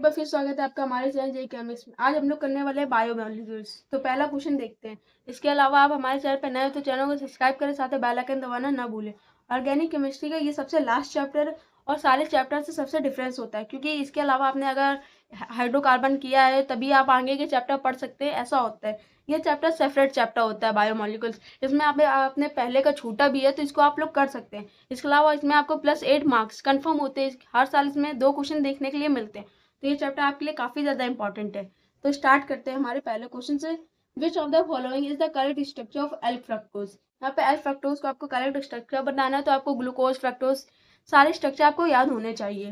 बार फिर स्वागत है आपका हमारे चैनल जे केमिक्स में। आज हम लोग करने वाले हैं बायोमॉलिक्यूल्स। तो पहला क्वेश्चन देखते हैं। इसके अलावा आप हमारे चैनल पर नए हो तो चैनल को सब्सक्राइब करें, साथ ही बेल आइकन दबाना ना भूलें। ऑर्गेनिक केमिस्ट्री का ये सबसे लास्ट चैप्टर और सारे चैप्टर से सबसे डिफरेंस होता है, क्योंकि इसके अलावा आपने अगर हाइड्रोकार्बन किया है तभी आप आगे के चैप्टर पढ़ सकते हैं, ऐसा होता है। ये चैप्टर सेपरेट चैप्टर होता है बायोमॉलिक्यूल्स। इसमें आपने पहले का छूटा भी है तो इसको आप लोग कर सकते हैं। इसके अलावा इसमें आपको +8 मार्क्स कंफर्म होते हैं। हर साल इसमें 2 क्वेश्चन देखने के लिए मिलते हैं, तो ये चैप्टर आपके लिए काफी ज्यादा इंपॉर्टेंट है। तो स्टार्ट करते हैं हमारे पहले क्वेश्चन से। Which of the following is the correct structure of L fructose. यहाँ पे एल फ्रक्टोज को आपको करेक्ट स्ट्रक्चर बनाना है, तो आपको ग्लूकोज, फ्रक्टोज सारे स्ट्रक्चर आपको याद होने चाहिए।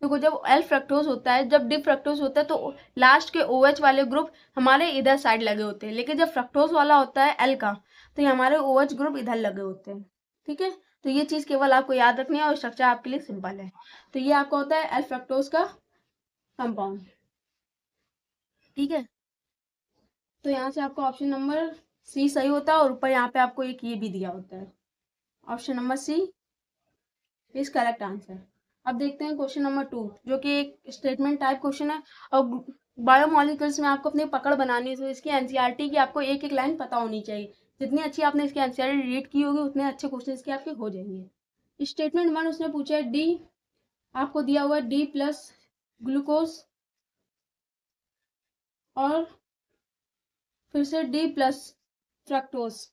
देखो, जब एल फ्रक्टोज होता है, जब डी फ्रक्टोज होता है, तो लास्ट के OH वाले ग्रुप हमारे इधर साइड लगे होते हैं, लेकिन जब फ्रक्टोज वाला होता है एल का, तो ये हमारे OH ग्रुप इधर लगे होते हैं। ठीक है, तो ये चीज केवल आपको याद रखनी है और स्ट्रक्चर आपके लिए सिंपल है। तो ये आपका होता है एल फ्रक्टोज का कंपाउंड। ठीक है, तो यहाँ से आपका ऑप्शन नंबर सी सही होता है, और ऊपर यहाँ पे आपको एक ये भी दिया होता है, option number C is correct answer. अब देखते हैं क्वेश्चन नंबर 2, जो कि एक स्टेटमेंट टाइप क्वेश्चन है। और बायोमॉलिक्यूल्स में आपको अपनी पकड़ बनानी है, तो इसकी एनसीईआरटी की आपको एक एक लाइन पता होनी चाहिए। जितनी अच्छी आपने इसकी एनसीईआरटी रीड की होगी, उतने अच्छे क्वेश्चन इसके आपके हो जाएंगे। स्टेटमेंट 1 उसने पूछा है डी, आपको दिया हुआ है डी प्लस ग्लूकोज, और फिर से डी प्लस फ्रक्टोज,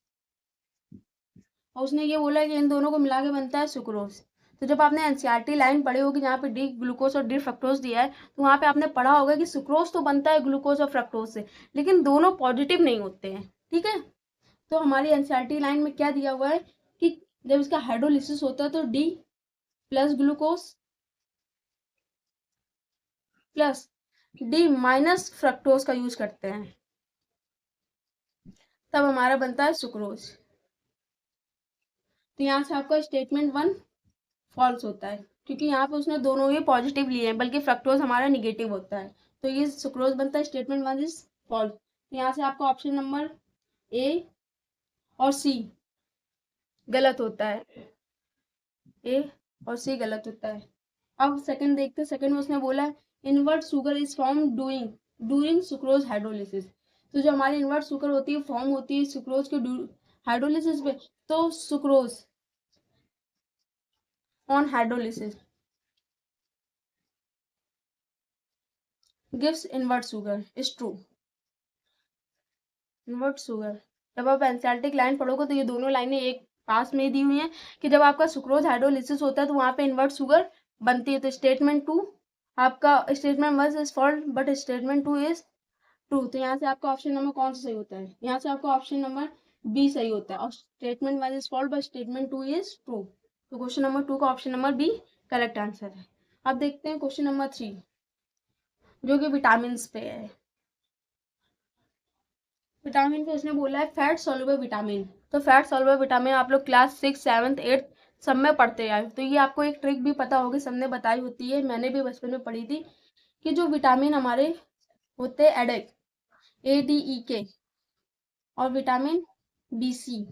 और उसने ये बोला कि इन दोनों को मिला के बनता है सुक्रोज। तो जब आपने एनसीईआरटी लाइन पढ़ी होगी जहाँ पे डी ग्लूकोज और डी फ्रक्टोज दिया है, तो वहां पे आपने पढ़ा होगा कि सुक्रोज तो बनता है ग्लूकोज और फ्रक्टोज से, लेकिन दोनों पॉजिटिव नहीं होते हैं। ठीक है, तो हमारी एनसीईआरटी लाइन में क्या दिया हुआ है कि जब इसका हाइड्रोलिसिस होता है तो D plus glucose plus D minus fructose का यूज करते हैं, तब हमारा बनता है सुक्रोज। तो यहाँ से आपका स्टेटमेंट 1 फॉल्स होता है, क्योंकि यहाँ पे उसने दोनों ही पॉजिटिव लिए हैं, बल्कि फ्रक्टोज हमारा निगेटिव होता है। तो ये सुक्रोज बनता है, स्टेटमेंट 1 इज फॉल्स। तो यहाँ से आपका ऑप्शन नंबर ए और सी गलत होता है, ए और सी गलत होता है। अब सेकंड देखते हैं। सेकंड में उसने बोला है invert sugar is form doing during sucrose hydrolysis. तो जो हमारी इनवर्ट शुगर होती है, फॉर्म होती है सुक्रोज के हाइड्रोलिसिस पे। तो sucrose on hydrolysis gives invert sugar is true. Invert sugar, जब आप एनसीईआरटी लाइन पढ़ोगे तो ये दोनों लाइनें एक पास में दी हुई हैं कि जब आपका सुक्रोज हाइड्रोलिसिस होता है तो वहां पे इनवर्ट शुगर बनती है। तो स्टेटमेंट 2 आपका, statement 1 is false but statement 2 is true. तो यहाँ से आपका ऑप्शन नंबर कौन सा सही होता है? यहाँ से आपका ऑप्शन नंबर बी सही होता है, और statement 1 is false but statement 2 is true. तो क्वेश्चन नंबर 2 का option number B correct answer है। अब देखते हैं क्वेश्चन नंबर 3, जो कि विटामिन पे है। विटामिन को उसने बोला है फैट सॉल्युबल विटामिन। तो फैट सॉल्युबल विटामिन आप लोग क्लास 6, 7, 8 सब में पढ़ते आए, तो ये आपको एक ट्रिक भी पता होगी, सबने बताई होती है, मैंने भी बचपन में पढ़ी थी, कि जो विटामिन हमारे होते हैं एडेक, ADEK, और विटामिन BC,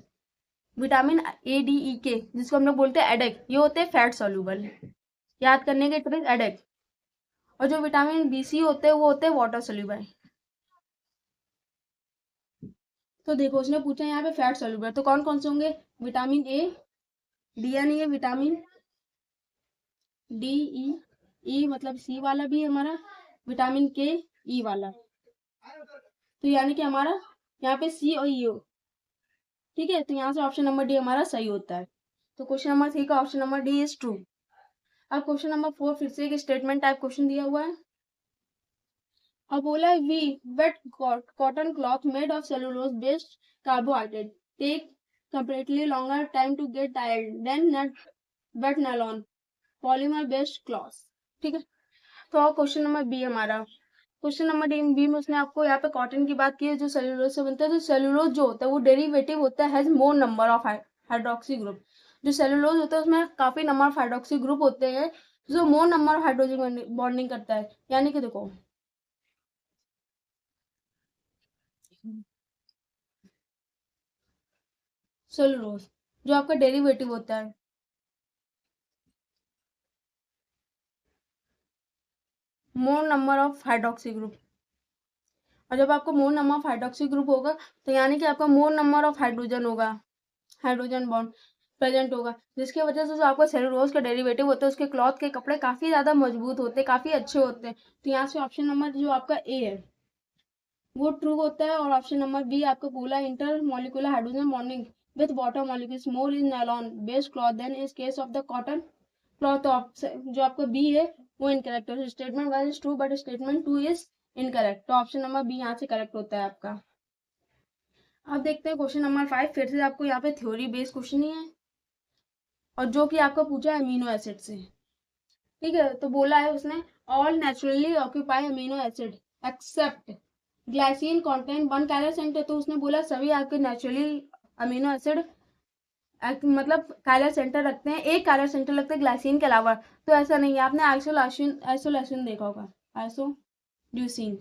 विटामिन ADEK जिसको हम लोग बोलते हैं एडेक, ये होते हैं फैट सॉल्युबल। याद करने के ट्रिक एडेक। और जो विटामिन BC होते हैं वो होते हैं वाटर सॉल्युबल। तो देखो, उसने पूछा यहाँ पे फैट सॉल्युबल, तो कौन कौन से होंगे? विटामिन ए, दिया नहीं है, विटामिन DE मतलब सी वाला भी है हमारा, विटामिन KE वाला। तो यानी कि हमारा यहाँ पे सी और ई हो। ठीक है, तो यहाँ से ऑप्शन नंबर डी हमारा सही होता है। तो क्वेश्चन नंबर 3 का option number D is true. अब क्वेश्चन नंबर 4 फिर से एक स्टेटमेंट टाइप क्वेश्चन दिया हुआ है, और बोला है we wet cotton cloth made of cellulose based carbohydrate take comparatively longer time to get dyed than net wet nylon polymer based cloth. ठीक है, तो क्वेश्चन नंबर बी हमारा। क्वेश्चन नंबर बी में उसने आपको यहाँ पे कॉटन की बात की है, जो सेलुलोज से बनता है। तो सेलुलोज जो होता है वो डेरिवेटिव होता है, has more number of hydroxy group. जो सेलुलोज होता है उसमें काफी नंबर ऑफ हाइड्रोक्सी ग्रुप होते हैं, जो मोर नंबर ऑफ हाइड्रोजन बॉन्डिंग करता है। यानी कि देखो, सेलुलोज जो आपका डेरिवेटिव होता है। मोर नंबर ऑफ हाइड्रोक्सी ग्रुप, और जब आपका मोर नंबर ऑफ हाइड्रोक्सी ग्रुप होगा तो यानी कि आपका मोर नंबर ऑफ हाइड्रोजन होगा, हाइड्रोजन बॉन्ड प्रेजेंट होगा, जिसकी वजह से जो आपका सेलुलोज का डेरिवेटिव होता है उसके क्लॉथ के कपड़े काफी ज्यादा मजबूत होते हैं, काफी अच्छे होते हैं। तो यहाँ से ऑप्शन नंबर जो आपका ए है वो ट्रू होता है, और ऑप्शन नंबर बी आपका बोला intermolecular hydrogen bonding with water molecules more in nylon based cloth than is case of the cotton cloth. जो आपका बी है वो इनकरेक्ट है। Statement one is true but statement two is incorrect, तो option number B यहाँ से correct होता है आपका। अब देखते हैं क्वेश्चन नंबर 5, फिर से आपको यहाँ पे थ्योरी बेस्ड क्वेश्चन ही है, और जो कि आपका पूछा है अमीनो एसिड से। ठीक है, तो बोला है उसने all naturally occupy amino acid except glycine content 1 calorie, तो उसने बोला सभी आपके नेचुरली अमीनो एसिड मतलब कैलोरी सेंटर रखते हैं, एक कैलोरी सेंटर लगता है ग्लाइसिन के अलावा। तो ऐसा नहीं है, आपने आइसोलेशन देखा होगा, आइसोल्यूसिन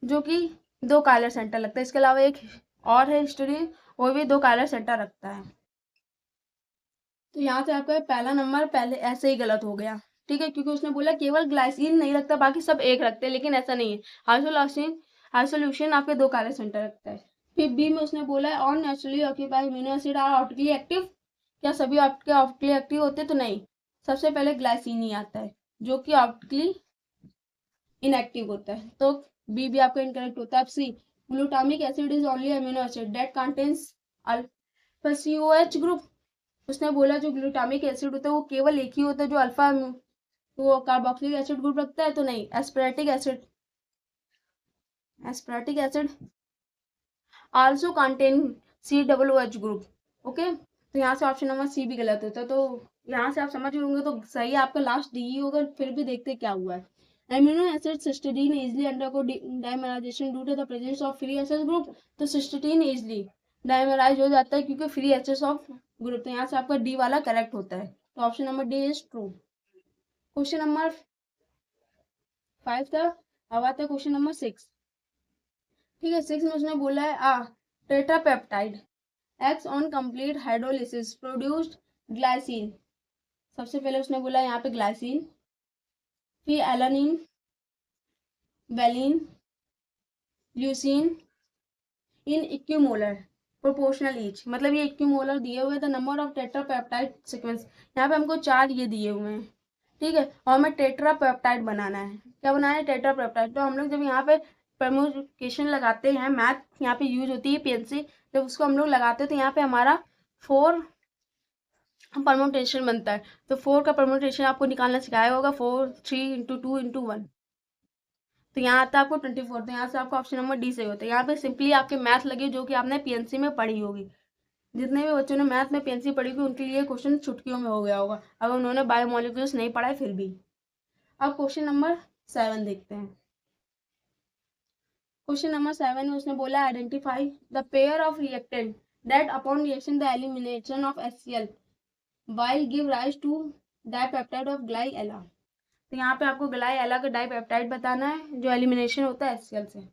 जो कि 2 कैलोरी सेंटर लगता है, इसके अलावा एक और है हिस्टोरिन वो भी 2 कैलोरी सेंटर रखता है। तो यहाँ से आपका पहला नंबर पहले ऐसे ही गलत हो गया। ठीक है, क्योंकि उसने बोला केवल ग्लाइसिन नहीं रखता, बाकी सब एक रखते हैं, लेकिन ऐसा नहीं है। आइसोल्यूशन आपके 2 कैलोरी सेंटर रखता है। फिर बी में उसने बोला है all naturally occupy amino acid are optically active, क्या सभी आपके ऑप्टिकली एक्टिव होते? तो नहीं, सबसे पहले ग्लाइसिन ही आता है जो कि ऑप्टिकली इनएक्टिव होता है, तो बी भी आपका इनकरेक्ट होता है। अब C glutamic acid is only amino acid that contains alpha COH group. उसने बोला जो ग्लूटामिक एसिड होता है वो केवल एक ही होता है जो अल्फा वो कार्बोक्सिलिक एसिड ग्रुप रखता है, तो नहीं, aspartic acid also contain COOH group. Okay, तो यहाँ से ऑप्शन नंबर सी भी गलत होता है, तो यहाँ से आप समझ गए होंगे, तो सही आपका लास्ट डी होगा। फिर भी देखते क्या हुआ है। Amino acid cysteine easily undergo dimerisation due to the presence of free HS group, तो सिस्टीन इजली डाइमराइज हो जाता है क्योंकि फ्री एचएस ऑफ ग्रुप, तो यहाँ से आपका डी वाला करेक्ट होता है, तो option number D is true. Question number 5 था, अब आता है क्वेश्चन नंबर 6। ठीक है, 6 में उसने बोला है tetrapeptide x on complete hydrolysis produced glycine. सबसे पहले उसने बोला यहाँ पे ग्लाइसिन, फिर एलानिन, वेलिन, ल्यूसिन इन इक्विमोलर प्रोपोर्शनल ईच, मतलब ये इक्विमोलर दिए हुए the number of tetrapeptide sequence, यहाँ पे हमको 4 ये दिए हुए हैं। ठीक है, और हमें टेट्रापेप्टाइड बनाना है। क्या बनाना है? टेट्रापेप्टाइड। तो हम लोग जब यहाँ पे परम्यूटेशन लगाते हैं, मैथ यहाँ पे यूज होती है PNC, जब उसको हम लोग लगाते हैं तो यहाँ पे हमारा 4 परम्यूटेशन बनता है। तो 4 का परम्यूटेशन आपको निकालना सिखाया होगा, 4 3 इंटू 2 इंटू 1, तो यहाँ आता है आपको 24। तो यहाँ से आपका ऑप्शन नंबर डी सही होता है। यहाँ पे सिंपली आपके मैथ लगे जो कि आपने PNC में पढ़ी होगी। जितने भी बच्चों ने मैथ में PNC पढ़ी होगी उनके लिए क्वेश्चन चुटकियों में हो गया होगा, अगर उन्होंने बायोमोलिक्यूल्स नहीं पढ़ा है फिर भी। अब क्वेश्चन नंबर 7 देखते हैं। क्वेश्चन नंबर 7 में उसने बोला identify the pair of reactant that upon reaction the elimination of HCl while give rise to dipeptide of Gly Ala. तो यहाँ पे आपको ग्लाइएला का डाइपेप्टाइड बताना है जो एलिमिनेशन होता है HCl से।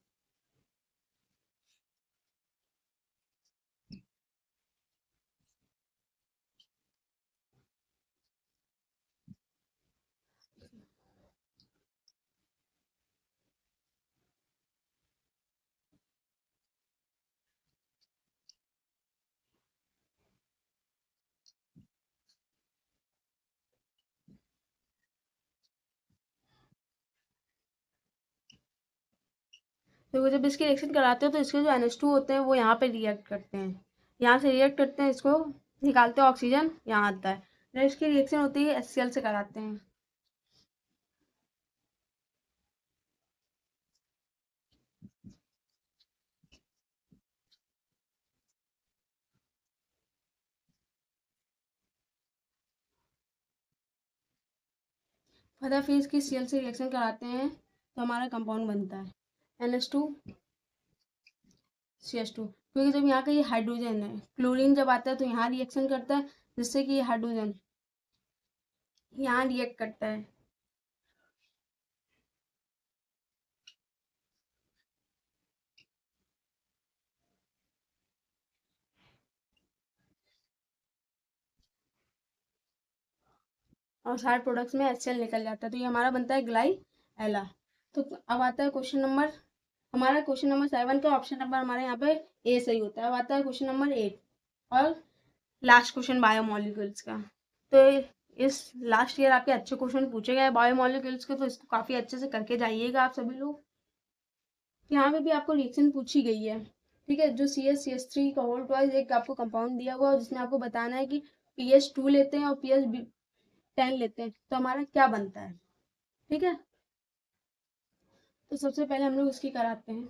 तो जब इसकी रिएक्शन कराते हो तो इसके जो NH2 होते हैं वो यहाँ पे रिएक्ट करते हैं, यहाँ से रिएक्ट करते हैं, इसको निकालते हैं, ऑक्सीजन यहाँ आता है। जब इसकी रिएक्शन होती है HCl से कराते हैं। फिर इसकी Cl से रिएक्शन कराते हैं तो हमारा कंपाउंड बनता है NH2CH2, क्योंकि जब यहाँ का ये हाइड्रोजन है, क्लोरीन जब आता है तो यहाँ रिएक्शन करता है जिससे कि ये हाइड्रोजन यहाँ रिएक्ट करता है। और सारे प्रोडक्ट्स में HCl निकल जाता है, तो ये हमारा बनता है ग्लाइएला। तो अब आता है क्वेश्चन नंबर, हमारा क्वेश्चन नंबर 7 का ऑप्शन नंबर हमारे यहाँ पे ए सही होता है। अब आता है क्वेश्चन नंबर 8 और लास्ट क्वेश्चन बायोमोलिक्यूल्स का। तो इस लास्ट ईयर आपके अच्छे क्वेश्चन पूछे गए बायोमोलिक्यूल्स के, तो इसको काफ़ी अच्छे से करके जाइएगा आप सभी लोग। यहाँ पे भी आपको रिएक्शन पूछी गई है, ठीक है। जो CH3 का होल्ड वाइज एक आपको कंपाउंड दिया हुआ है, जिसमें आपको बताना है कि pH 2 लेते हैं और pH 10 लेते हैं तो हमारा क्या बनता है, ठीक है। तो सबसे पहले हम लोग इसकी कराते हैं।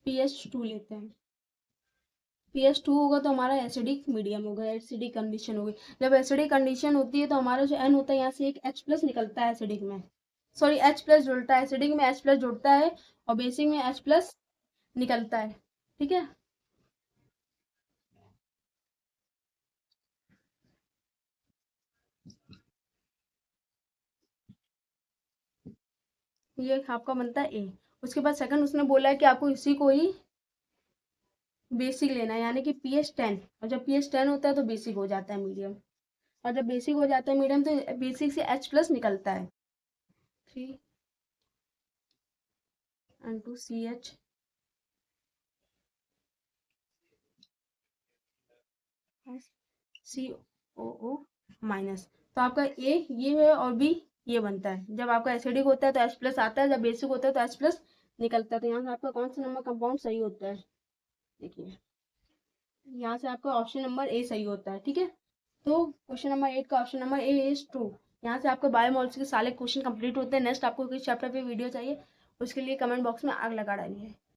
pH 2 लेते हैं, pH 2 होगा तो हमारा एसिडिक मीडियम होगा, एसिडिक कंडीशन होगी। जब एसिडिक कंडीशन होती है तो हमारा जो N होता है यहाँ से एक H+ निकलता है एसिडिक में, सॉरी H+ जुड़ता है, एसिडिक में H+ जुड़ता है और बेसिक में H+ निकलता है, ठीक है। ये आपका बनता है ए। उसके बाद सेकंड उसने बोला है कि आपको इसी को ही बेसिक लेना है, यानी कि pH 10, और जब pH 10 होता है तो बेसिक हो जाता है मीडियम, और जब बेसिक हो जाता है मीडियम तो बेसिक से H+ निकलता है, 3 CH2COO-। तो आपका ए ये है और बी ये बनता है। जब आपका एसिडिक होता है तो H+ आता है, जब बेसिक होता है तो H+ निकलता है। तो यहाँ से आपका कौन सा नंबर कंपाउंड सही होता है, देखिए यहाँ से आपका ऑप्शन नंबर ए सही होता है, ठीक है। तो क्वेश्चन नंबर 8 का option number A is true. यहाँ से आपके बायोमोल्स के सारे क्वेश्चन कंप्लीट होते हैं। नेक्स्ट आपको किस चैप्टर पे वीडियो चाहिए उसके लिए कमेंट बॉक्स में आग लगा डालिए।